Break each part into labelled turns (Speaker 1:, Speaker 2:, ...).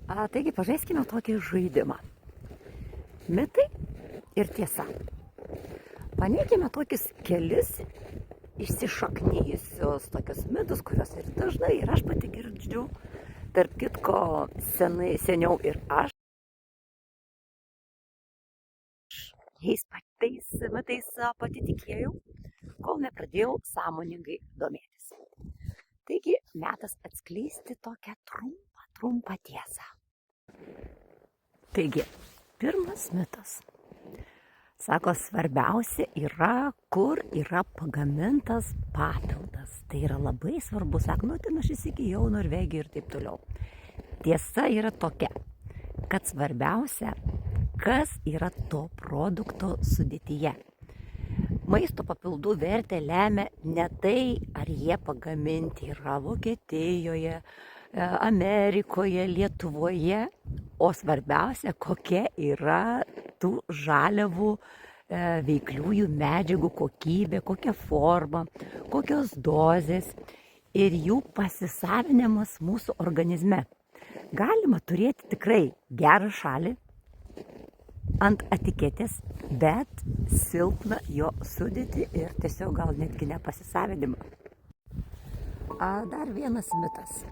Speaker 1: Taigi pažaiskime tokį žaidimą. Mitai ir tiesa. Paneikime tokius kelis išsišaknyjusius tokius mitus, kuriuos ir dažnai ir aš pati girdžiu. Tarp kitko, seniau ir aš jais patais mitais pati tikėjau, kol nepradėjau sąmoningai domėtis. Taigi metas atskleisti tokią trumpą tiesą. Taigi, pirmas mitas. Sako, svarbiausia yra, kur yra pagamintas papildas. Tai yra labai svarbu. Sako, ten aš įsigijau Norvegiją ir taip toliau. Tiesa yra tokia, kad svarbiausia, kas yra to produkto sudėtyje. Maisto papildų vertę lemia ne tai, ar jie pagaminti yra Vokietijoje, Amerikoje, Lietuvoje, o svarbiausia, kokia yra tų žaliavų veikliųjų medžiagų kokybė, kokia forma, kokios dozės ir jų pasisavinimas mūsų organizme. Galima turėti tikrai gerą šalį ant etiketės, bet silpną jo sudėtį ir tiesiog gal netgi nepasisavinimą. Dar vienas mitas,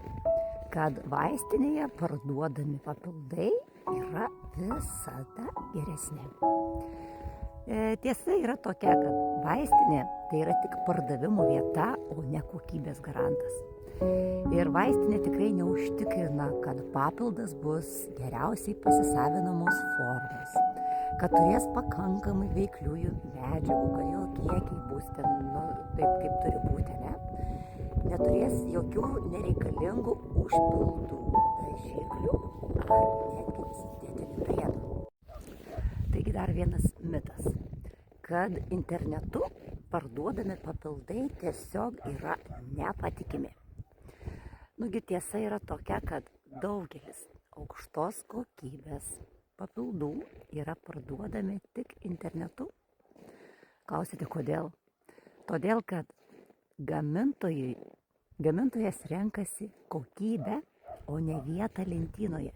Speaker 1: kad vaistinėje parduodami papildai yra visada geresni. Tiesa yra tokia, kad vaistinė tai yra tik pardavimo vieta, o ne kokybės garantas. Ir vaistinė tikrai neužtikrina, kad papildas bus geriausiai pasisavinamos formos, kad turės pakankamai veikliųjų medžiagų, kad jo kiekiai bus ten, taip kaip turi būti, ne? Neturės jokių nereikalingų užpildų, dažiklių ar netgi sintetinių priedų. Taigi dar vienas mitas, kad internetu parduodami papildai tiesiog yra nepatikimi. Nugi tiesa yra tokia, kad daugelis aukštos kokybės papildų yra parduodami tik internetu. Klausite, kodėl? Todėl, kad gamintojas renkasi kokybę, o ne vietą lentynoje.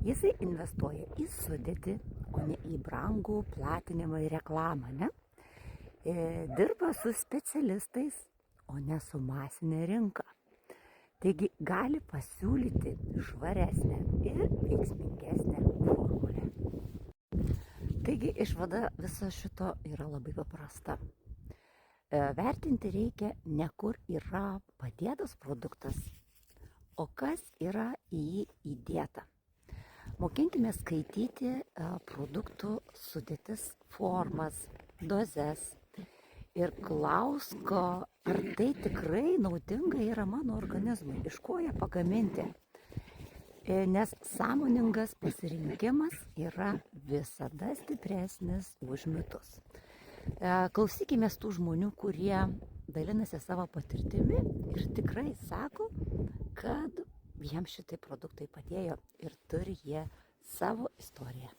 Speaker 1: Jisai investuoja į sudėtį, o ne į brangų platinimą ir reklamą, ne? Dirba su specialistais, o ne su masinė rinka. Taigi gali pasiūlyti švaresnę ir veiksmingesnę formulę. Taigi išvada viso šito yra labai paprasta. Vertinti reikia ne kur yra padėtas produktas, o kas yra į jį įdėta. Mokinkime skaityti produktų sudėtis, formas, dozes ir klausko, ar tai tikrai naudinga yra mano organizmui, iš ko jie pagaminti. Nes sąmoningas pasirinkimas yra visada stipresnis už mitus. Klausykime tų žmonių, kurie dalinasi savo patirtimi ir tikrai sako, kad jiems šitai produktai padėjo ir turi jie savo istoriją.